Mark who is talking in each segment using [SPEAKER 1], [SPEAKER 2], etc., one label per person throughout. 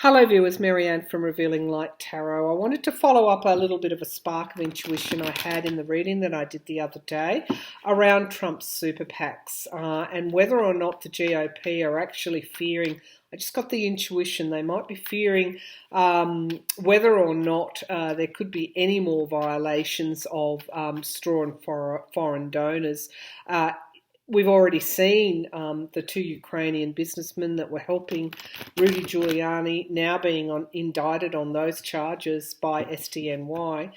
[SPEAKER 1] Hello viewers, Marianne from Revealing Light Tarot. I wanted to follow up a little bit of a spark of intuition I had in the reading that I did the other day around Trump's super PACs and whether or not the GOP are actually fearing. I just got the intuition they might be fearing whether or not there could be any more violations of straw and foreign donors. We've already seen the two Ukrainian businessmen that were helping Rudy Giuliani now being indicted on those charges by SDNY.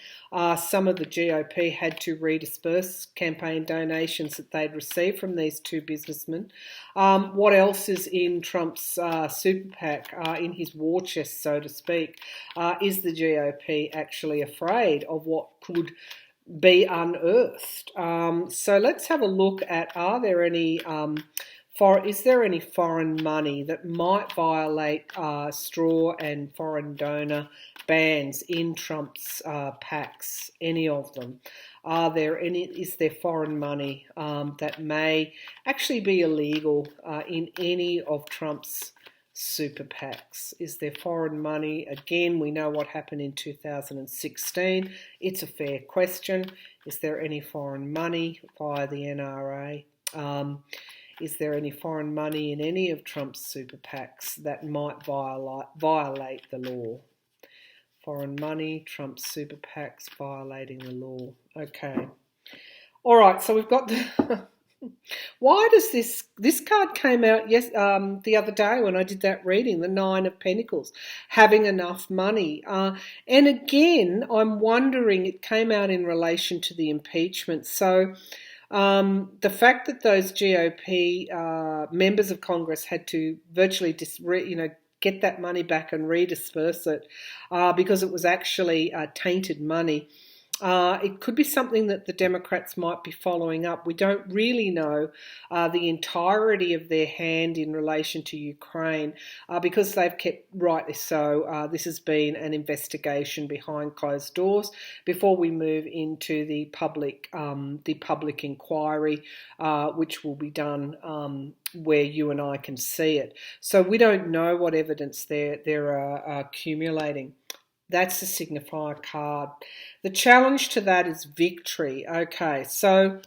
[SPEAKER 1] Some of the GOP had to redisperse campaign donations that they'd received from these two businessmen. What else is in Trump's super PAC, in his war chest, so to speak? Is the GOP actually afraid of what could be unearthed? So let's have a look at, is there any foreign money that might violate straw and foreign donor bans in Trump's PACs, any of them? Is there foreign money that may actually be illegal in any of Trump's super PACs? Is there foreign money? Again, we know what happened in 2016. It's a fair question. Is there any foreign money via the NRA? Is there any foreign money in any of Trump's super PACs that might violate the law? Foreign money, Trump's super PACs violating the law. Okay. All right, so we've got the... Why does this card came out the other day when I did that reading, the Nine of Pentacles, having enough money. And again, I'm wondering, it came out in relation to the impeachment. So the fact that those GOP members of Congress had to virtually get that money back and redisperse it because it was actually tainted money. It could be something that the Democrats might be following up. We don't really know the entirety of their hand in relation to Ukraine because they've kept, rightly so, this has been an investigation behind closed doors before we move into the public inquiry, which will be done where you and I can see it. So we don't know what evidence they're accumulating. That's the signifier card. The challenge to that is victory. Okay, so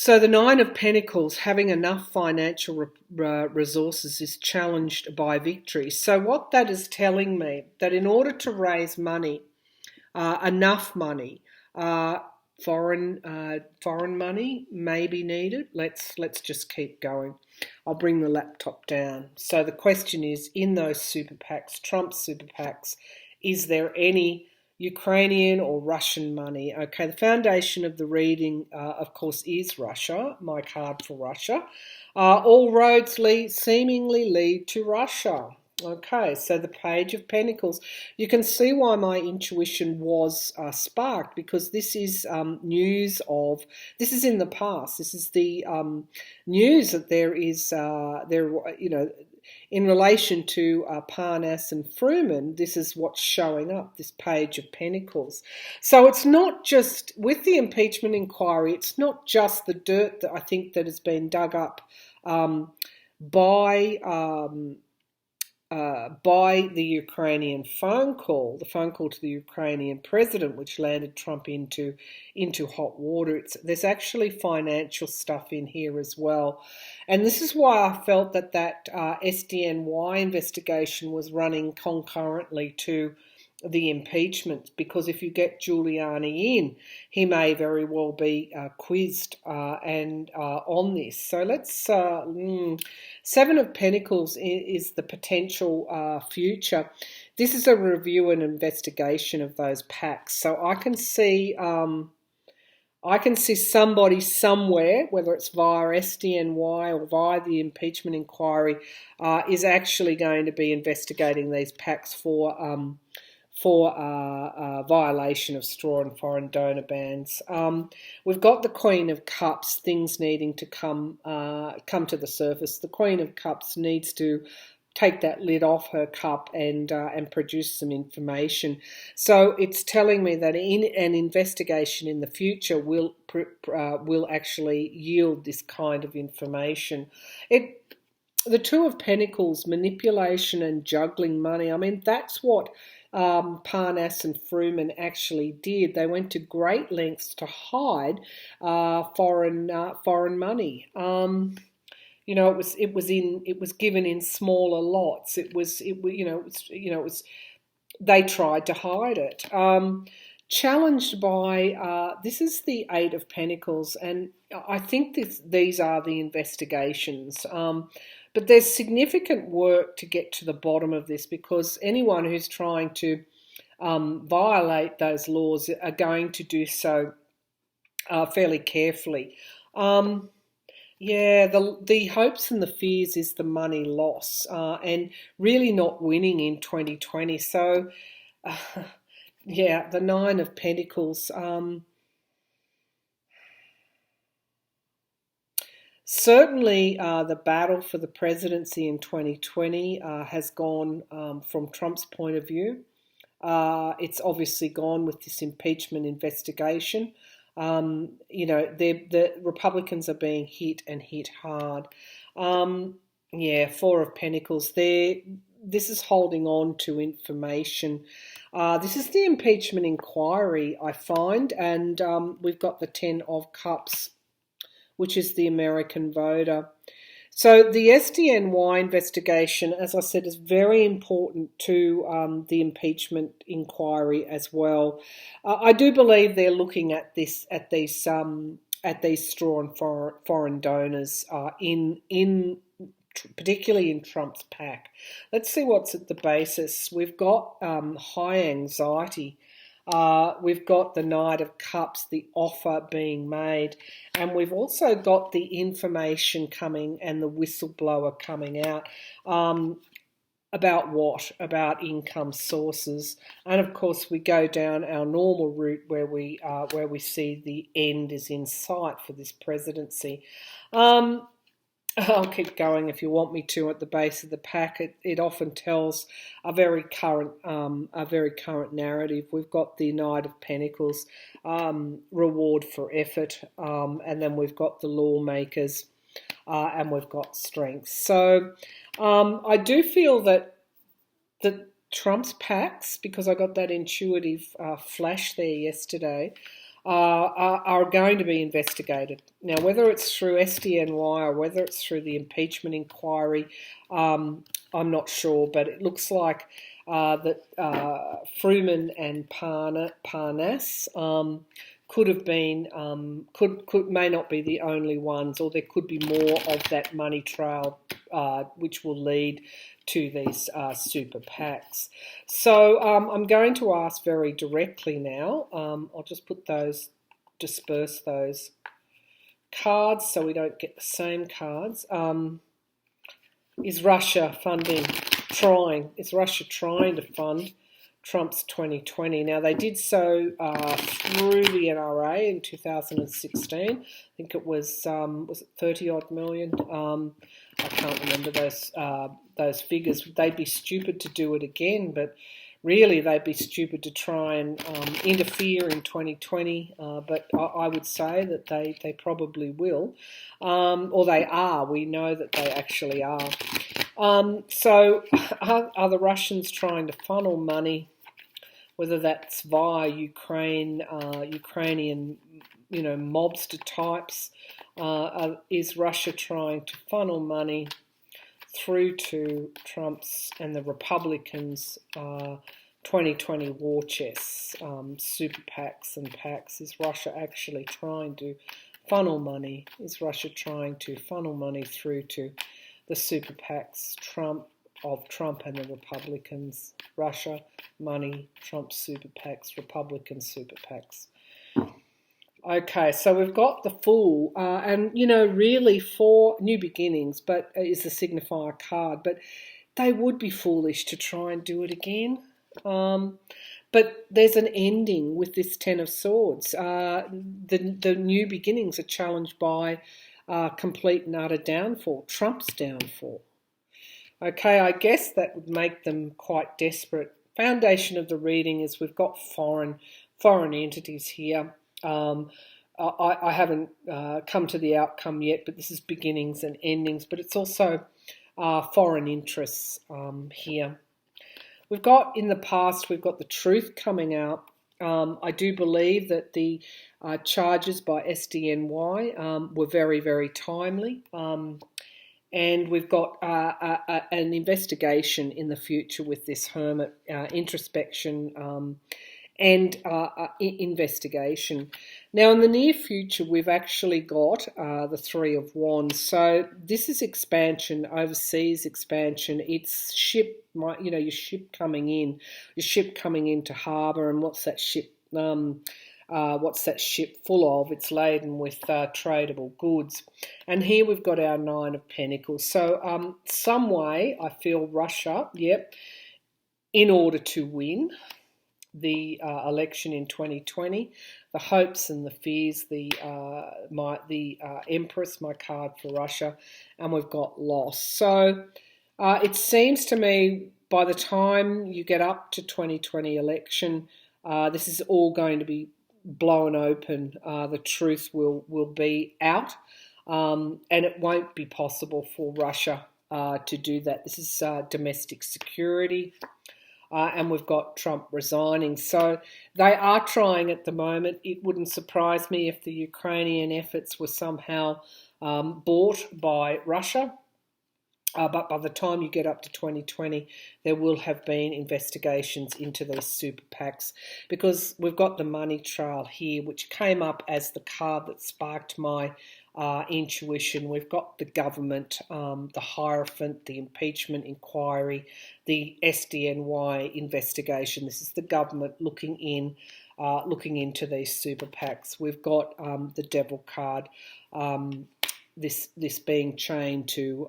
[SPEAKER 1] the Nine of Pentacles, having enough financial resources, is challenged by victory. So what that is telling me, that in order to raise money, enough money, foreign money may be needed. Let's just keep going. I'll bring the laptop down. So the question is, in those super PACs, Trump's super PACs, is there any Ukrainian or Russian money? Okay, the foundation of the reading, of course, is Russia, my card for Russia. All roads seemingly lead to Russia. Okay, so the Page of Pentacles. You can see why my intuition was sparked, because this is news of, this is in the past. This is the news that there is, in relation to Parnas and Fruman, this is what's showing up, this Page of Pentacles. So it's not just, with the impeachment inquiry, it's not just the dirt that I think that has been dug up by the Ukrainian phone call, the phone call to the Ukrainian president, which landed Trump into hot water. There's actually financial stuff in here as well. And this is why I felt that SDNY investigation was running concurrently to the impeachment, because if you get Giuliani in, he may very well be quizzed on this. So let's Seven of Pentacles is the potential future. This is a review and investigation of those PACs. So I can see somebody somewhere, whether it's via SDNY or via the impeachment inquiry, is actually going to be investigating these PACs for violation of straw and foreign donor bans. We've got the Queen of Cups, things needing to come to the surface. The Queen of Cups needs to take that lid off her cup and produce some information. So it's telling me that in an investigation in the future will actually yield this kind of information. the Two of Pentacles, manipulation and juggling money. I mean, that's what Parnas and Fruman actually did. They went to great lengths to hide foreign money. It was given in smaller lots. They tried to hide it. Challenged by this is the Eight of Pentacles, and I think these are the investigations. But there's significant work to get to the bottom of this, because anyone who's trying to violate those laws are going to do so fairly carefully. Yeah, the hopes and the fears is the money loss, and really not winning in 2020. So, yeah, the Nine of Pentacles. Certainly, the battle for the presidency in 2020 has gone, from Trump's point of view. It's obviously gone with this impeachment investigation. The Republicans are being hit and hit hard. Yeah, Four of Pentacles. This is holding on to information. This is the impeachment inquiry, I find, and we've got the Ten of Cups, which is the American voter. So the SDNY investigation, as I said, is very important to the impeachment inquiry as well. I do believe they're looking at these straw and foreign donors particularly in Trump's PAC. Let's see what's at the basis. We've got high anxiety. We've got the Knight of Cups, the offer being made, and we've also got the information coming and the whistleblower coming out. About what? About income sources, and of course we go down our normal route where we see the end is in sight for this presidency. I'll keep going if you want me to. At the base of the pack, it often tells a very current narrative. We've got the Knight of Pentacles, reward for effort, and then we've got the lawmakers, and we've got strength. So I do feel that Trump's PACs, because I got that intuitive flash there yesterday, are going to be investigated. Now, whether it's through SDNY or whether it's through the impeachment inquiry, I'm not sure, but it looks like that Fruman and Parnas could have been, may not be the only ones, or there could be more of that money trail, which will lead to these super PACs. So I'm going to ask very directly now. I'll just disperse those cards so we don't get the same cards. Is Russia trying to fund Trump's 2020? Now, they did so through the NRA in 2016. I think it was it 30 odd million? I can't remember those figures. They'd be stupid to do it again, but really they'd be stupid to try and interfere in 2020. But I would say that they probably will, or they are. We know that they actually are. So are the Russians trying to funnel money, whether that's via Ukrainian, mobster types? Is Russia trying to funnel money through to Trump's and the Republicans' 2020 war chests, super PACs and PACs? Is Russia actually trying to funnel money? Is Russia trying to funnel money through to the super PACs, Trump and the Republicans? Russia, money, Trump super PACs, Republican super PACs. Okay, so we've got the Fool, and really for New Beginnings, but is the signifier card. But they would be foolish to try and do it again. But there's an ending with this Ten of Swords. The New Beginnings are challenged by complete and utter downfall, Trump's downfall. Okay, I guess that would make them quite desperate. Foundation of the reading is we've got foreign entities here. I haven't come to the outcome yet, but this is beginnings and endings. But it's also foreign interests here. We've got in the past, we've got the truth coming out. I do believe that the charges by SDNY were very, very timely. And we've got an investigation in the future with this hermit introspection and investigation. Now, in the near future, we've actually got the Three of Wands. So this is expansion, overseas expansion. It's ship, your ship coming into harbour, and what's that ship? What's that ship full of? It's laden with tradable goods. And here we've got our Nine of Pentacles. So some way I feel Russia, in order to win the election in 2020, the hopes and the fears, the Empress, my card for Russia, and we've got loss. So it seems to me by the time you get up to 2020 election, this is all going to be blown open. The truth will be out, and it won't be possible for Russia to do that. This is domestic security. And we've got Trump resigning. So they are trying at the moment. It wouldn't surprise me if the Ukrainian efforts were somehow bought by Russia. But by the time you get up to 2020, there will have been investigations into these super PACs, because we've got the money trail here, which came up as the card that sparked my intuition. We've got the government, the Hierophant, the impeachment inquiry, the SDNY investigation. This is the government looking into these super PACs. We've got the Devil card. This being chained to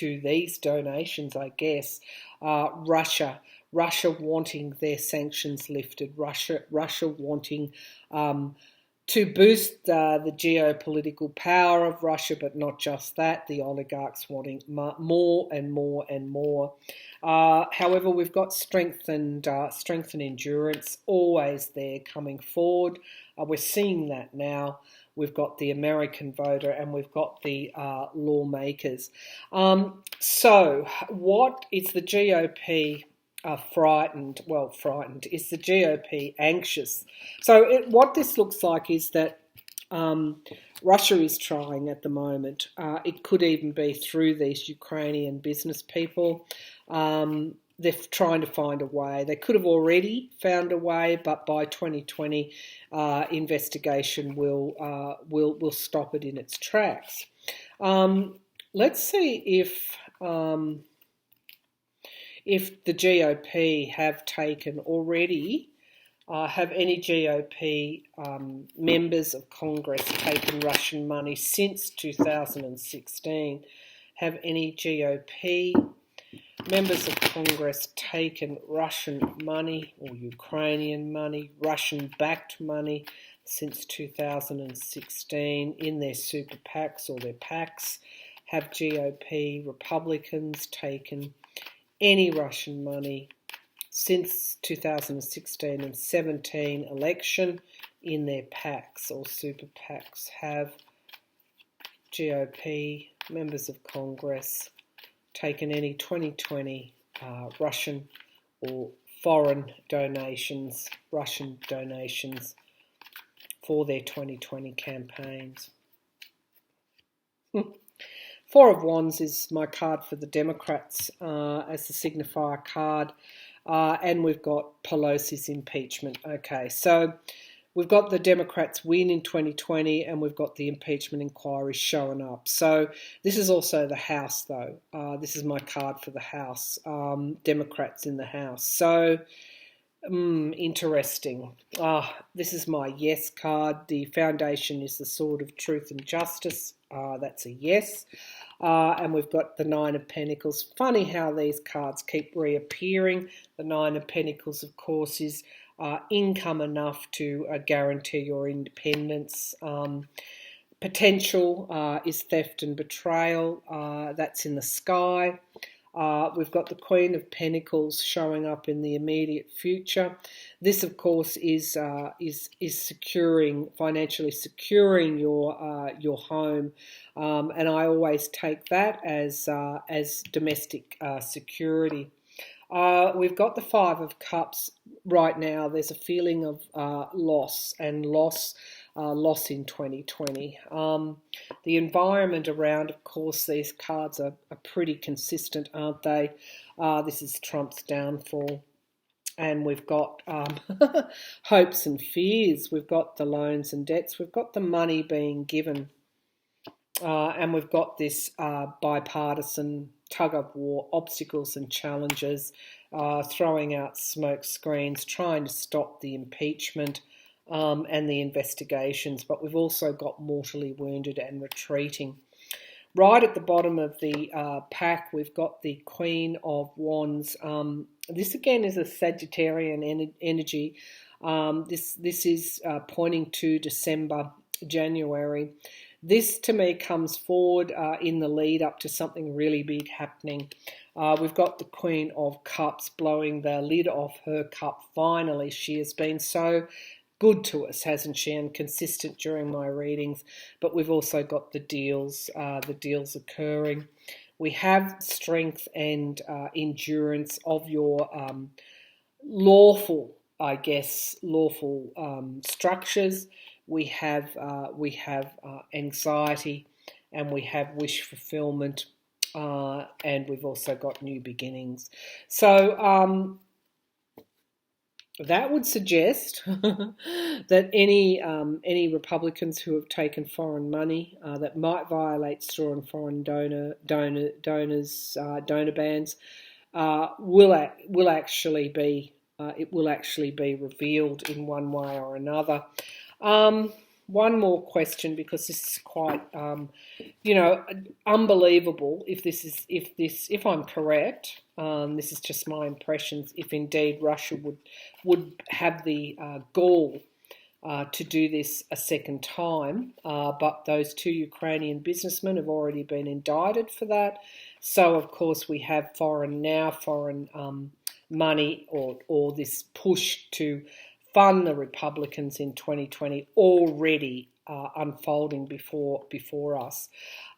[SPEAKER 1] these donations, I guess. Russia wanting their sanctions lifted. Russia wanting to boost the geopolitical power of Russia, but not just that. The oligarchs wanting more and more and more. However, we've got strength and endurance always there coming forward. We're seeing that now. We've got the American voter and we've got the lawmakers. So what is the GOP frightened? Well, frightened. Is the GOP anxious? So what this looks like is that Russia is trying at the moment. It could even be through these Ukrainian business people. They're trying to find a way. They could have already found a way, but by 2020, investigation will stop it in its tracks. Let's see if the GOP have taken already. Have any GOP members of Congress taken Russian money since 2016? Have any GOP members of Congress taken Russian money or Ukrainian money, Russian-backed money since 2016 in their super PACs or their PACs? Have GOP Republicans taken any Russian money since 2016 and 17 election in their PACs or super PACs? Have GOP members of Congress taken any 2020 Russian or foreign donations, Russian donations for their 2020 campaigns? Four of Wands is my card for the Democrats as the signifier card. And we've got Pelosi's impeachment. Okay, so we've got the Democrats win in 2020 and we've got the impeachment inquiry showing up. So this is also the House, though. This is my card for the House, Democrats in the House. So interesting. This is my yes card. The foundation is the Sword of Truth and Justice. That's a yes. And we've got the Nine of Pentacles. Funny how these cards keep reappearing. The Nine of Pentacles, of course, is income enough to guarantee your independence. Potential is theft and betrayal. That's in the sky. We've got the Queen of Pentacles showing up in the immediate future. This, of course, is financially securing your home, and I always take that as domestic security. We've got the Five of Cups right now. There's a feeling of loss in 2020. The environment around, of course, these cards are pretty consistent, aren't they? This is Trump's downfall. And we've got hopes and fears. We've got the loans and debts. We've got the money being given. And we've got this bipartisan tug of war, obstacles and challenges, throwing out smoke screens, trying to stop the impeachment and the investigations. But we've also got mortally wounded and retreating. Right at the bottom of the pack, we've got the Queen of Wands. This again is a Sagittarian energy. This is pointing to December, January. This, to me, comes forward in the lead up to something really big happening. We've got the Queen of Cups blowing the lid off her cup. Finally, she has been so good to us, hasn't she, and consistent during my readings. But we've also got the deals occurring. We have strength and endurance of your lawful structures. We have anxiety, and we have wish fulfillment, and we've also got new beginnings. So that would suggest that any Republicans who have taken foreign money that might violate straw and foreign donor bans will actually be revealed in one way or another. One more question, because this is quite, unbelievable. If I'm correct, this is just my impressions. If indeed Russia would have the gall to do this a second time, but those two Ukrainian businessmen have already been indicted for that. So of course we have foreign money or this push to fund the Republicans in 2020 already unfolding before us.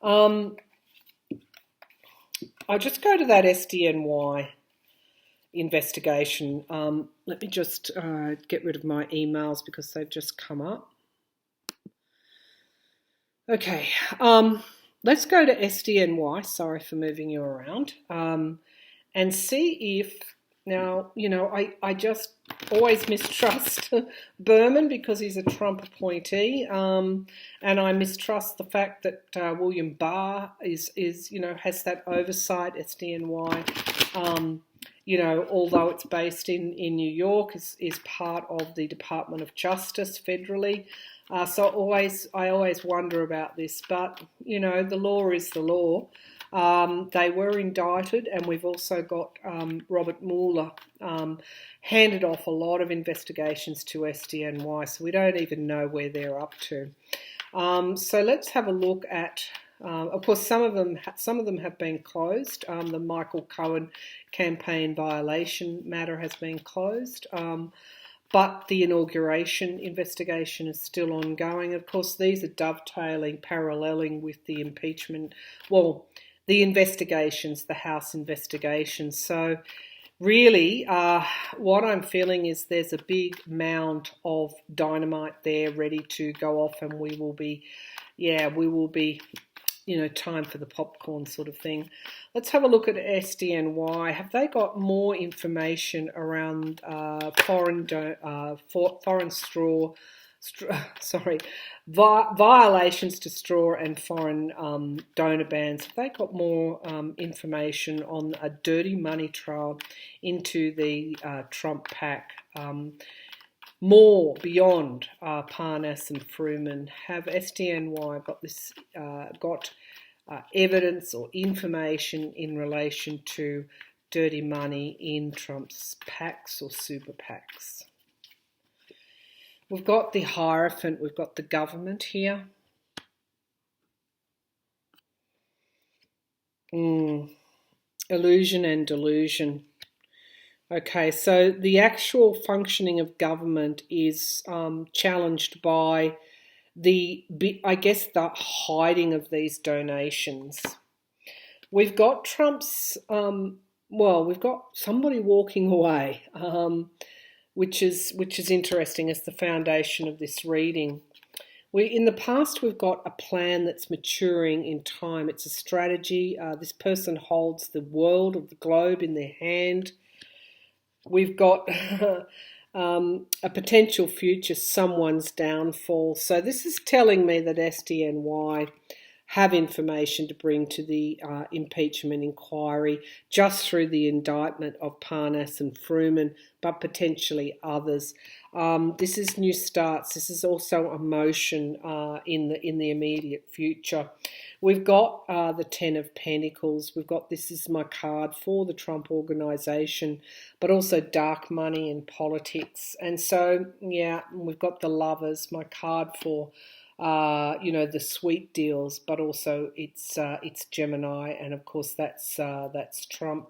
[SPEAKER 1] I just go to that SDNY investigation. Let me just get rid of my emails because they've just come up. Okay, let's go to SDNY. Sorry for moving you around. And see if, now, I just always mistrust Berman because he's a Trump appointee, and I mistrust the fact that William Barr is has that oversight. SDNY, although it's based in New York, is part of the Department of Justice federally. So I always wonder about this, but the law is the law. They were indicted, and we've also got Robert Mueller handed off a lot of investigations to SDNY, so we don't even know where they're up to. So let's have a look at. Of course, some of them have been closed. The Michael Cohen campaign violation matter has been closed. But the inauguration investigation is still ongoing. Of course, these are paralleling with the impeachment, the investigations, the House investigations. So really, what I'm feeling is there's a big mound of dynamite there ready to go off, and we will be, time for the popcorn sort of thing. Let's have a look at SDNY. Have they got more information around foreign violations to straw and foreign donor bans? Have they got more information on a dirty money trail into the Trump PAC? More beyond Parnas and Fruman? Have SDNY got evidence or information in relation to dirty money in Trump's PACs or super PACs? We've got the Hierophant, we've got the government here. illusion and delusion. Okay, so the actual functioning of government is challenged by I guess, the hiding of these donations. We've got we've got somebody walking away, which is interesting as the foundation of this reading. In the past, we've got a plan that's maturing in time. It's a strategy. This person holds the world of the globe in their hand. We've got a potential future, someone's downfall. So this is telling me that SDNY have information to bring to the impeachment inquiry just through the indictment of Parnas and Fruman, but potentially others. This is new starts. This is also a motion in the immediate future. We've got the Ten of Pentacles. We've got, this is my card for the Trump organisation, but also dark money and politics. And so, yeah, we've got the Lovers, my card for the sweet deals, but also it's Gemini, and of course that's Trump.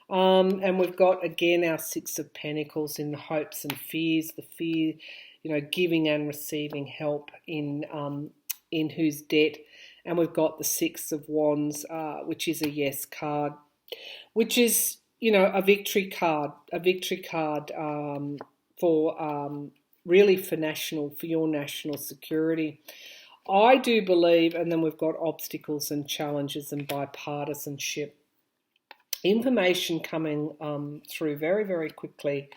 [SPEAKER 1] And we've got again our Six of Pentacles in the hopes and fears. The fear, giving and receiving help in whose debt. And we've got the Six of Wands, which is a yes card, which is a victory card, for really for your national security. I do believe, and then we've got obstacles and challenges and bipartisanship. Information coming through very, very quickly,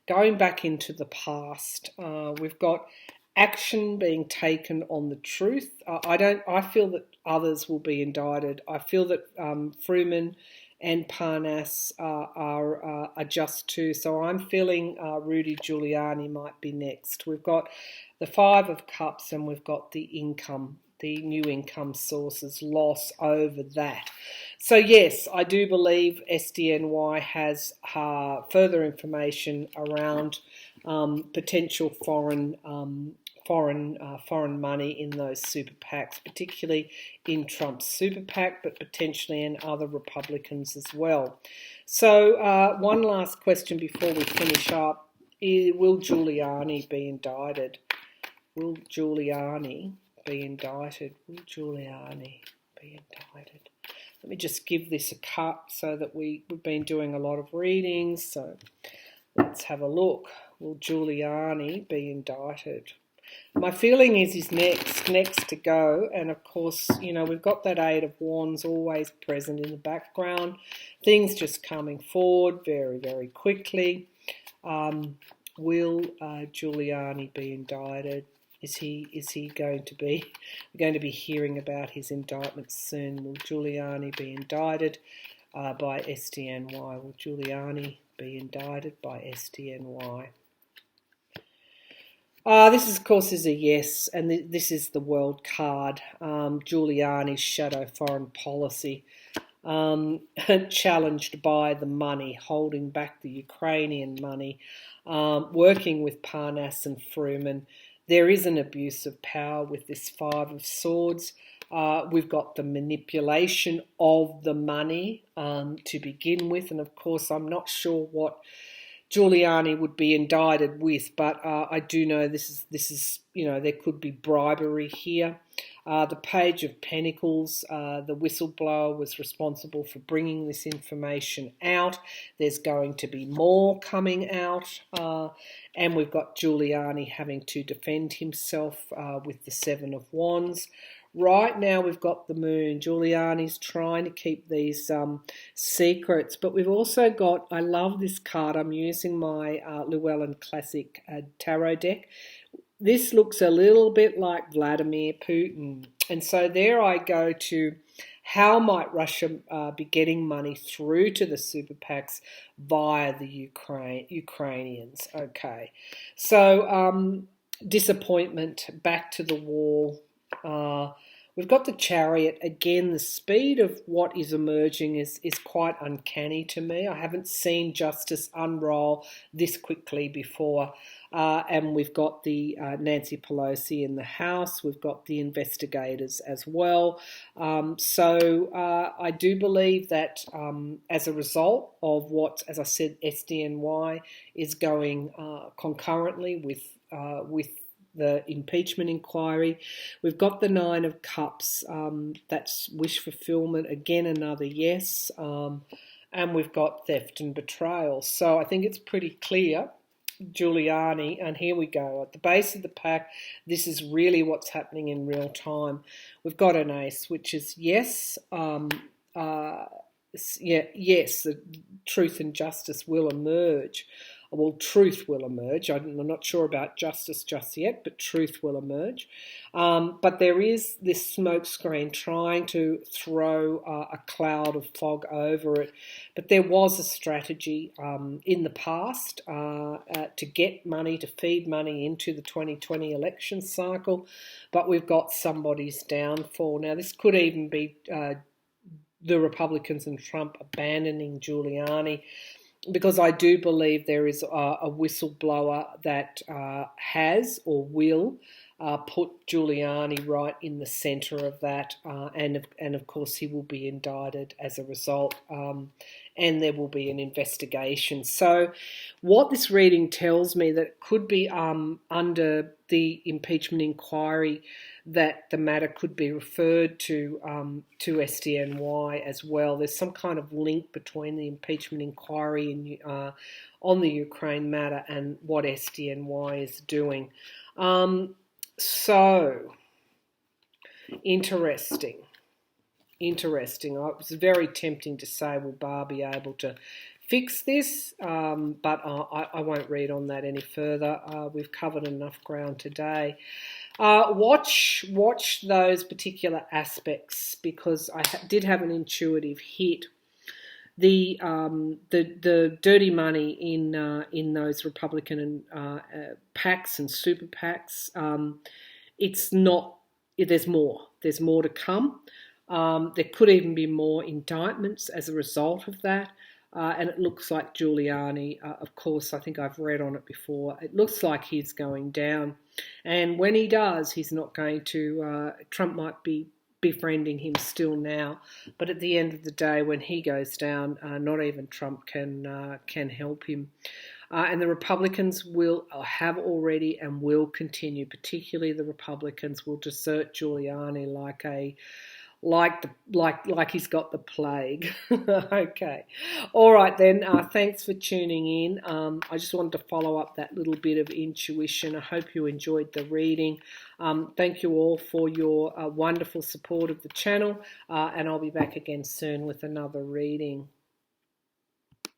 [SPEAKER 1] going back into the past. We've got action being taken on the truth. I feel that others will be indicted. I feel that Fruman and Parnas are just too. So I'm feeling Rudy Giuliani might be next. We've got the Five of Cups, and we've got the income, the new income sources, loss over that. So yes, I do believe SDNY has further information around potential foreign money in those super PACs, particularly in Trump's super PAC, but potentially in other Republicans as well. So one last question before we finish up. Will Giuliani be indicted? Will Giuliani be indicted? Will Giuliani be indicted? Let me just give this a cut so that we've been doing a lot of readings. So let's have a look. Will Giuliani be indicted? My feeling is he's next to go. And of course, we've got that Eight of Wands always present in the background. Things just coming forward very, very quickly. Will Giuliani be indicted? Is he going to be? We're going to be hearing about his indictment soon. Will Giuliani be indicted by SDNY? Will Giuliani be indicted by SDNY? This, of course, is a yes, and this is the World card. Giuliani's shadow foreign policy, challenged by the money, holding back the Ukrainian money, working with Parnas and Fruman. There is an abuse of power with this Five of Swords. We've got the manipulation of the money to begin with, and of course I'm not sure what Giuliani would be indicted with, but I do know this is there could be bribery here. The Page of Pentacles, the whistleblower was responsible for bringing this information out. There's going to be more coming out, and we've got Giuliani having to defend himself with the Seven of Wands. Right now we've got the Moon. Giuliani's trying to keep these secrets, but we've also got, I love this card, I'm using my Llewellyn Classic Tarot deck. This looks a little bit like Vladimir Putin. And so there I go to how might Russia be getting money through to the super PACs via the Ukrainians. Okay, so disappointment, back to the wall. We've got the Chariot. Again, the speed of what is emerging is quite uncanny to me. I haven't seen justice unroll this quickly before. And we've got the Nancy Pelosi in the House. We've got the investigators as well. So I do believe that as a result of what, as I said, SDNY is going concurrently with the impeachment inquiry. We've got the Nine of Cups. That's wish fulfillment. Again, another yes. And we've got theft and betrayal. So I think it's pretty clear. Giuliani, and here we go. At the base of the pack, this is really what's happening in real time. We've got an ace, which is yes. Yes, the truth and justice will emerge. Well, truth will emerge. I'm not sure about justice just yet, but truth will emerge. But there is this smokescreen trying to throw a cloud of fog over it. But there was a strategy in the past to get money, to feed money into the 2020 election cycle. But we've got somebody's downfall. Now, this could even be the Republicans and Trump abandoning Giuliani, because I do believe there is a whistleblower that has or will put Giuliani right in the centre of that, and of course he will be indicted as a result, and there will be an investigation. So what this reading tells me, that it could be under the impeachment inquiry, that the matter could be referred to SDNY as well. There's some kind of link between the impeachment inquiry on the Ukraine matter and what SDNY is doing. So, interesting. It was very tempting to say, will Barr be able to fix this? But I won't read on that any further. We've covered enough ground today. Watch those particular aspects, because I did have an intuitive hit. The dirty money in those Republican PACs and super PACs. It's not. There's more. There's more to come. There could even be more indictments as a result of that. And it looks like Giuliani, of course, I think I've read on it before, it looks like he's going down. And when he does, he's not going to, Trump might be befriending him still now, but at the end of the day, when he goes down, not even Trump can help him. And the Republicans will have already and will continue, particularly the Republicans will desert Giuliani like he's got the plague. Okay. All right then. Thanks for tuning in. I just wanted to follow up that little bit of intuition. I hope you enjoyed the reading. Thank you all for your wonderful support of the channel, and I'll be back again soon with another reading.